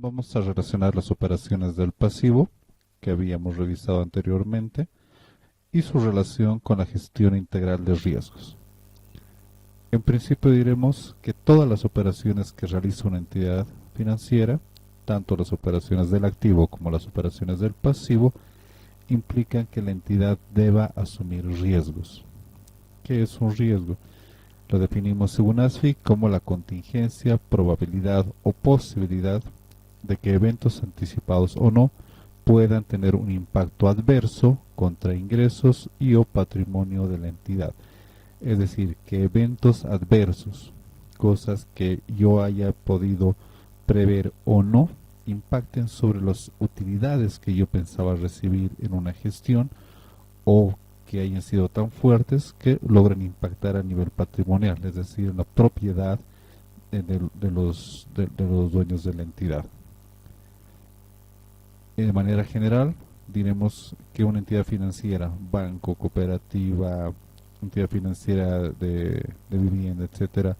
Vamos a relacionar las operaciones del pasivo que habíamos revisado anteriormente y su relación con la gestión integral de riesgos. En principio diremos que todas las operaciones que realiza una entidad financiera, tanto las operaciones del activo como las operaciones del pasivo, implican que la entidad deba asumir riesgos. ¿Qué es un riesgo? Lo definimos según ASFI como la contingencia, probabilidad o posibilidad de que eventos anticipados o no puedan tener un impacto adverso contra ingresos y o patrimonio de la entidad. Es decir, que eventos adversos, cosas que yo haya podido prever o no, impacten sobre las utilidades que yo pensaba recibir en una gestión o que hayan sido tan fuertes que logren impactar a nivel patrimonial, es decir, en la propiedad de los dueños de la entidad. De manera general, diremos que una entidad financiera, banco, cooperativa, entidad financiera de vivienda, etcétera,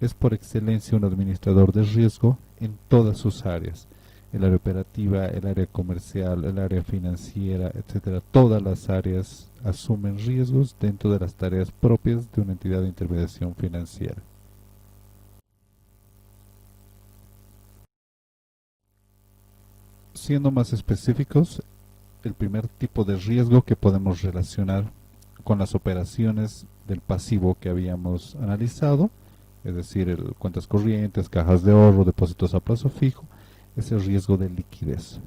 es por excelencia un administrador de riesgo en todas sus áreas. El área operativa, el área comercial, el área financiera, etcétera. Todas las áreas asumen riesgos dentro de las tareas propias de una entidad de intermediación financiera. Siendo más específicos, el primer tipo de riesgo que podemos relacionar con las operaciones del pasivo que habíamos analizado, es decir, cuentas corrientes, cajas de ahorro, depósitos a plazo fijo, es el riesgo de liquidez.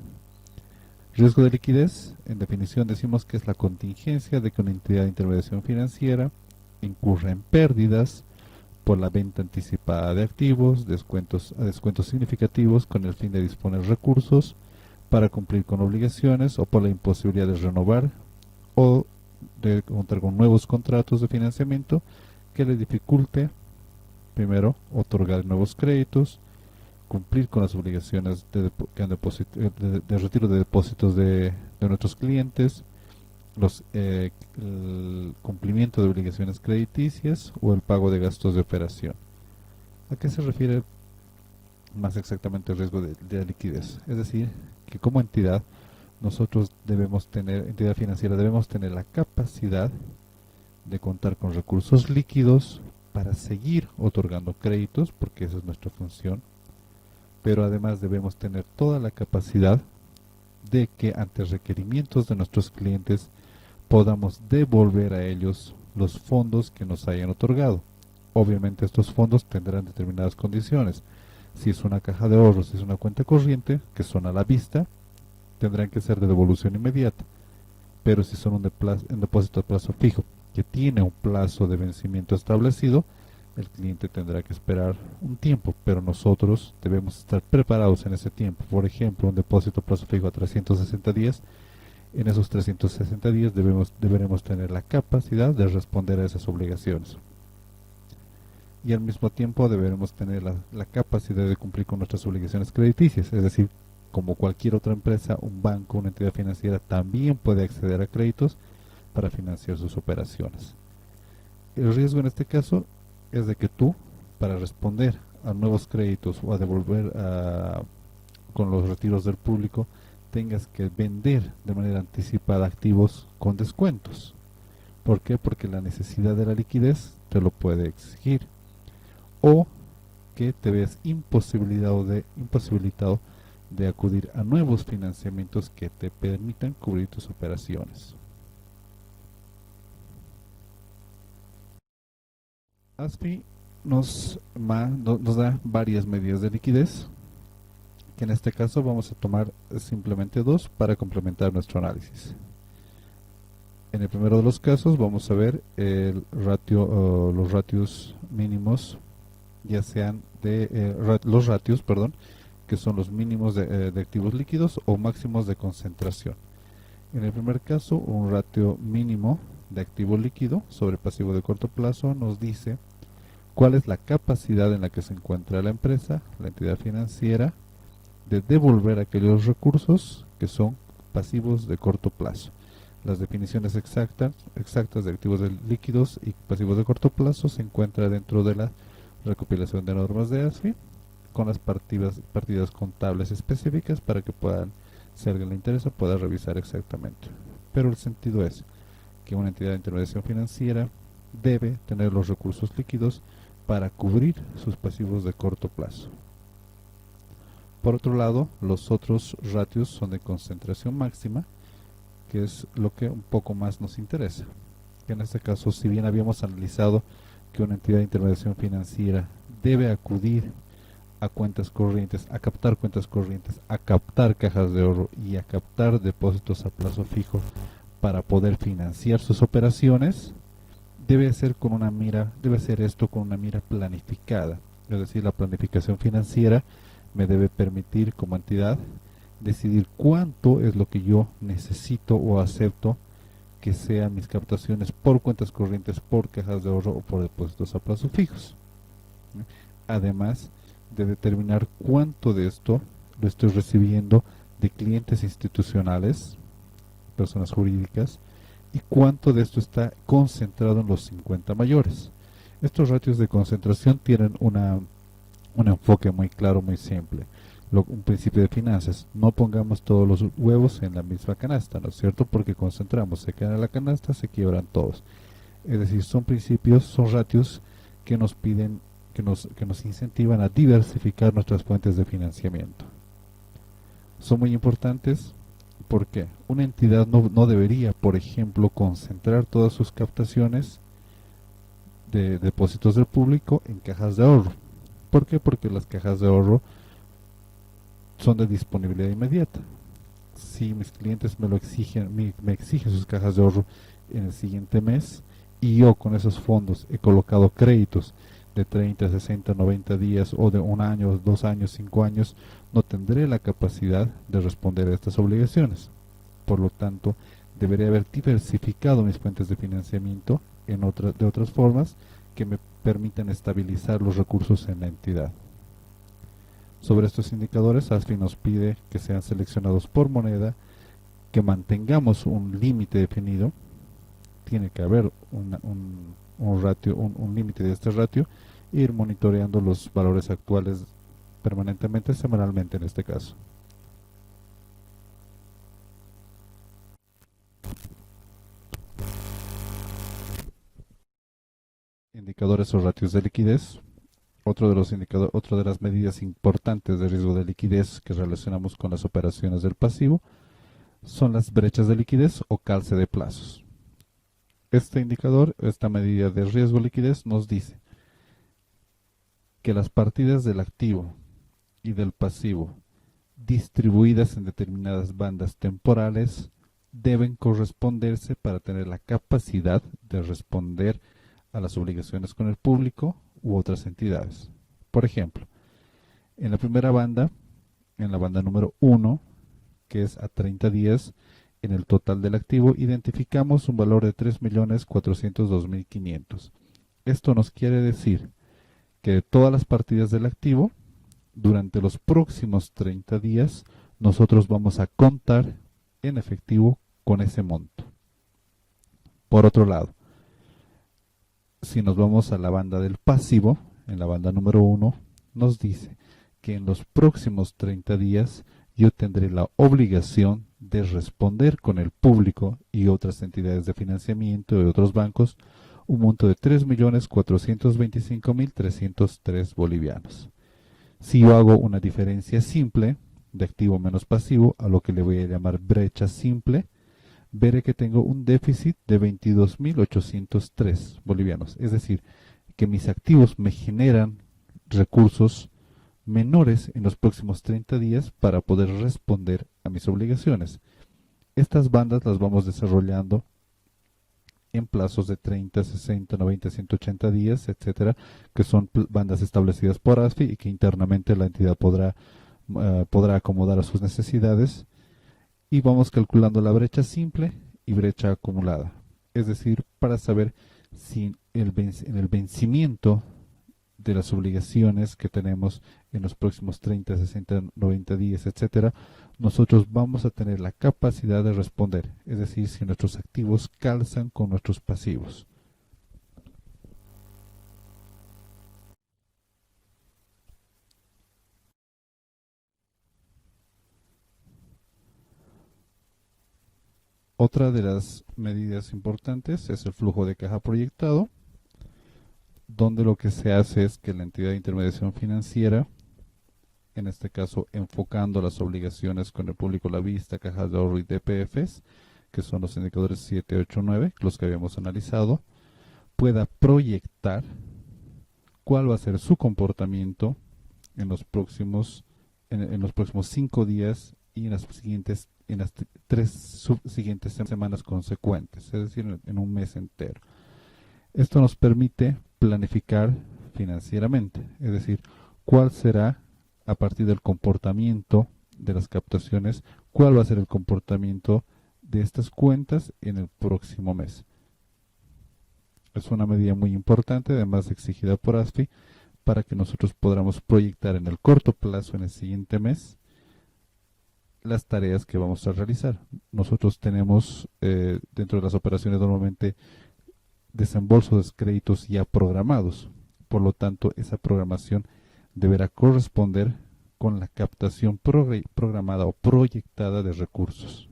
Riesgo de liquidez, en definición decimos que es la contingencia de que una entidad de intermediación financiera incurra en pérdidas por la venta anticipada de activos, descuentos significativos con el fin de disponer recursos para cumplir con obligaciones o por la imposibilidad de renovar o de contar con nuevos contratos de financiamiento que le dificulte, primero, otorgar nuevos créditos, cumplir con las obligaciones de retiro de depósitos de nuestros clientes, el cumplimiento de obligaciones crediticias o el pago de gastos de operación. ¿A qué se refiere más exactamente el riesgo de liquidez? Es decir, que como entidad nosotros entidad financiera, debemos tener la capacidad de contar con recursos líquidos para seguir otorgando créditos, porque esa es nuestra función, pero además debemos tener toda la capacidad de que ante requerimientos de nuestros clientes podamos devolver a ellos los fondos que nos hayan otorgado. Obviamente estos fondos tendrán determinadas condiciones. Si es una caja de ahorros, si es una cuenta corriente, que son a la vista, tendrán que ser de devolución inmediata. Pero si son un depósito a plazo fijo, que tiene un plazo de vencimiento establecido, el cliente tendrá que esperar un tiempo, pero nosotros debemos estar preparados en ese tiempo. Por ejemplo, un depósito a plazo fijo a 360 días, en esos 360 días deberemos tener la capacidad de responder a esas obligaciones. Y al mismo tiempo deberemos tener la capacidad de cumplir con nuestras obligaciones crediticias, es decir, como cualquier otra empresa, un banco, una entidad financiera también puede acceder a créditos para financiar sus operaciones. El riesgo en este caso es de que tú, para responder a nuevos créditos o a devolver con los retiros del público, tengas que vender de manera anticipada activos con descuentos. ¿Por qué? Porque la necesidad de la liquidez te lo puede exigir. O que te veas imposibilitado de acudir a nuevos financiamientos que te permitan cubrir tus operaciones. ASFI nos da varias medidas de liquidez, que en este caso vamos a tomar simplemente dos para complementar nuestro análisis. En el primero de los casos vamos a ver los ratios mínimos, ya sean los ratios, que son los mínimos de activos líquidos o máximos de concentración. En el primer caso, un ratio mínimo de activo líquido sobre pasivo de corto plazo nos dice cuál es la capacidad en la que se encuentra la empresa, la entidad financiera, de devolver aquellos recursos que son pasivos de corto plazo. Las definiciones exactas de activos líquidos y pasivos de corto plazo se encuentran dentro de la recopilación de normas de ASFI, con las partidas contables específicas para que puedan, si a alguien le interesa, pueda revisar exactamente. Pero el sentido es que una entidad de intermediación financiera debe tener los recursos líquidos para cubrir sus pasivos de corto plazo. Por otro lado, los otros ratios son de concentración máxima, que es lo que un poco más nos interesa. Que en este caso, si bien habíamos analizado que una entidad de intermediación financiera debe acudir a cuentas corrientes, a captar cuentas corrientes, a captar cajas de ahorro y a captar depósitos a plazo fijo para poder financiar sus operaciones, debe ser esto con una mira planificada. Es decir, la planificación financiera me debe permitir como entidad decidir cuánto es lo que yo necesito o acepto que sean mis captaciones por cuentas corrientes, por cajas de ahorro o por depósitos a plazo fijos. Además de determinar cuánto de esto lo estoy recibiendo de clientes institucionales, personas jurídicas, y cuánto de esto está concentrado en los 50 mayores. Estos ratios de concentración tienen un enfoque muy claro, muy simple. Un principio de finanzas: no pongamos todos los huevos en la misma canasta, ¿no es cierto? Porque concentramos, se quedan en la canasta, se quiebran todos. Es decir, son principios, son ratios que nos piden, que nos incentivan a diversificar nuestras fuentes de financiamiento. Son muy importantes porque una entidad no debería, por ejemplo, concentrar todas sus captaciones de depósitos del público en cajas de ahorro. ¿Por qué? Porque las cajas de ahorro son de disponibilidad inmediata. Si mis clientes me lo exigen, me exigen sus cajas de ahorro en el siguiente mes, y yo con esos fondos he colocado créditos de 30, 60, 90 días o de un año, 2 años, 5 años, no tendré la capacidad de responder a estas obligaciones. Por lo tanto, debería haber diversificado mis fuentes de financiamiento de otras formas que me permitan estabilizar los recursos en la entidad. Sobre estos indicadores, ASFI nos pide que sean seleccionados por moneda, que mantengamos un límite definido. Tiene que haber un límite de este ratio, e ir monitoreando los valores actuales permanentemente, semanalmente en este caso. Indicadores o ratios de liquidez. Otro de las medidas importantes de riesgo de liquidez que relacionamos con las operaciones del pasivo son las brechas de liquidez o calce de plazos. Este indicador, esta medida de riesgo de liquidez, nos dice que las partidas del activo y del pasivo distribuidas en determinadas bandas temporales deben corresponderse para tener la capacidad de responder a las obligaciones con el público u otras entidades. Por ejemplo, en la primera banda, en la banda número 1, que es a 30 días, en el total del activo identificamos un valor de 3.402.500. Esto nos quiere decir que de todas las partidas del activo, durante los próximos 30 días, nosotros vamos a contar en efectivo con ese monto. Por otro lado, si nos vamos a la banda del pasivo, en la banda número 1, nos dice que en los próximos 30 días yo tendré la obligación de responder con el público y otras entidades de financiamiento y otros bancos un monto de 3.425.303 bolivianos. Si yo hago una diferencia simple de activo menos pasivo, a lo que le voy a llamar brecha simple, veré que tengo un déficit de 22.803 bolivianos. Es decir, que mis activos me generan recursos menores en los próximos 30 días para poder responder a mis obligaciones. Estas bandas las vamos desarrollando en plazos de 30, 60, 90, 180 días, etcétera, que son bandas establecidas por ASFI y que internamente la entidad podrá acomodar a sus necesidades. Y vamos calculando la brecha simple y brecha acumulada. Es decir, para saber si en el vencimiento de las obligaciones que tenemos en los próximos 30, 60, 90 días, etcétera, nosotros vamos a tener la capacidad de responder. Es decir, si nuestros activos calzan con nuestros pasivos. Otra de las medidas importantes es el flujo de caja proyectado, donde lo que se hace es que la entidad de intermediación financiera, en este caso enfocando las obligaciones con el público a la vista, cajas de ahorro y DPFs, que son los indicadores 7, 8, 9, los que habíamos analizado, pueda proyectar cuál va a ser su comportamiento en los próximos 5 días y en las 3 siguientes semanas consecuentes, es decir, en un mes entero. Esto nos permite planificar financieramente, es decir, cuál será a partir del comportamiento de las captaciones, cuál va a ser el comportamiento de estas cuentas en el próximo mes. Es una medida muy importante, además exigida por ASFI, para que nosotros podamos proyectar en el corto plazo, en el siguiente mes, las tareas que vamos a realizar. Nosotros tenemos dentro de las operaciones normalmente desembolsos de créditos ya programados. Por lo tanto, esa programación deberá corresponder con la captación programada o proyectada de recursos.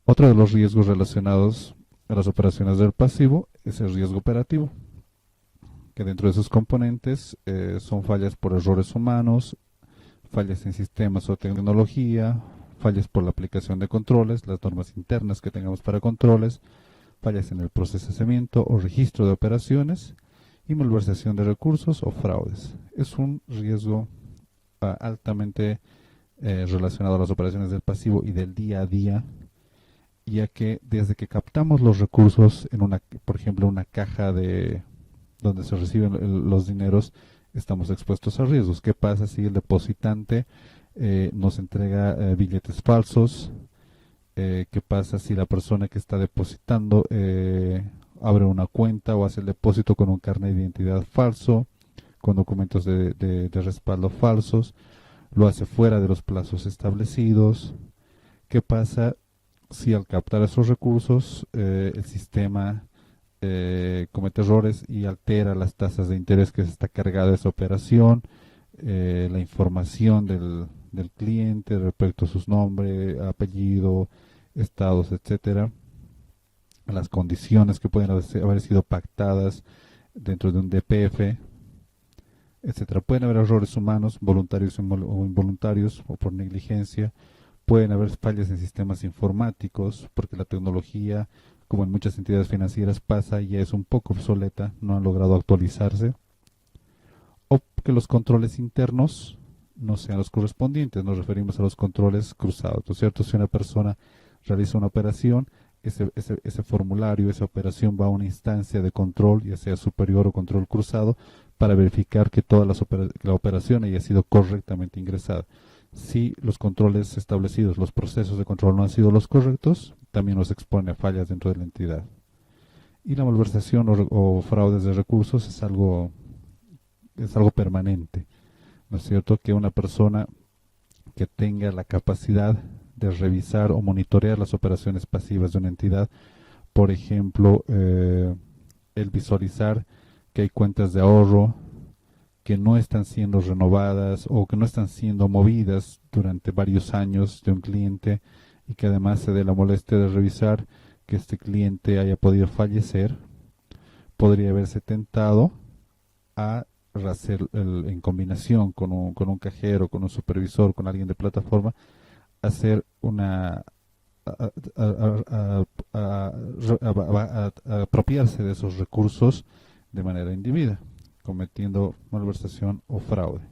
Otro de los riesgos relacionados a las operaciones del pasivo es el riesgo operativo, que dentro de sus componentes son fallas por errores humanos, fallas en sistemas o tecnología, fallas por la aplicación de controles, las normas internas que tengamos para controles, fallas en el procesamiento o registro de operaciones y malversación de recursos o fraudes. Es un riesgo altamente relacionado a las operaciones del pasivo y del día a día, ya que desde que captamos los recursos en por ejemplo, una caja donde se reciben los dineros, estamos expuestos a riesgos. ¿Qué pasa si el depositante nos entrega billetes falsos? ¿Qué pasa si la persona que está depositando abre una cuenta o hace el depósito con un carnet de identidad falso, con documentos de respaldo falsos, lo hace fuera de los plazos establecidos? ¿Qué pasa si al captar esos recursos el sistema comete errores y altera las tasas de interés que se está cargada esa operación, la información del cliente respecto a sus nombres, apellido, estados, etcétera, las condiciones que pueden haber sido pactadas dentro de un DPF, etcétera? Pueden haber errores humanos, voluntarios o involuntarios, o por negligencia. Pueden haber fallas en sistemas informáticos, porque la tecnología, como en muchas entidades financieras, pasa y ya es un poco obsoleta, no han logrado actualizarse. O que los controles internos no sean los correspondientes. Nos referimos a los controles cruzados, ¿no es cierto? Si una persona realiza una operación, ese formulario, esa operación va a una instancia de control, ya sea superior o control cruzado, para verificar que toda la operación haya sido correctamente ingresada. Si los controles establecidos, los procesos de control no han sido los correctos, también nos expone a fallas dentro de la entidad. Y la malversación o fraudes de recursos es algo permanente, ¿no es cierto? Que una persona que tenga la capacidad de revisar o monitorear las operaciones pasivas de una entidad, por ejemplo, el visualizar que hay cuentas de ahorro que no están siendo renovadas o que no están siendo movidas durante varios años de un cliente, y que además se dé la molestia de revisar que este cliente haya podido fallecer, podría haberse tentado a hacer en combinación con un cajero, con un supervisor, con alguien de plataforma, hacer apropiarse de esos recursos de manera indebida, cometiendo malversación o fraude.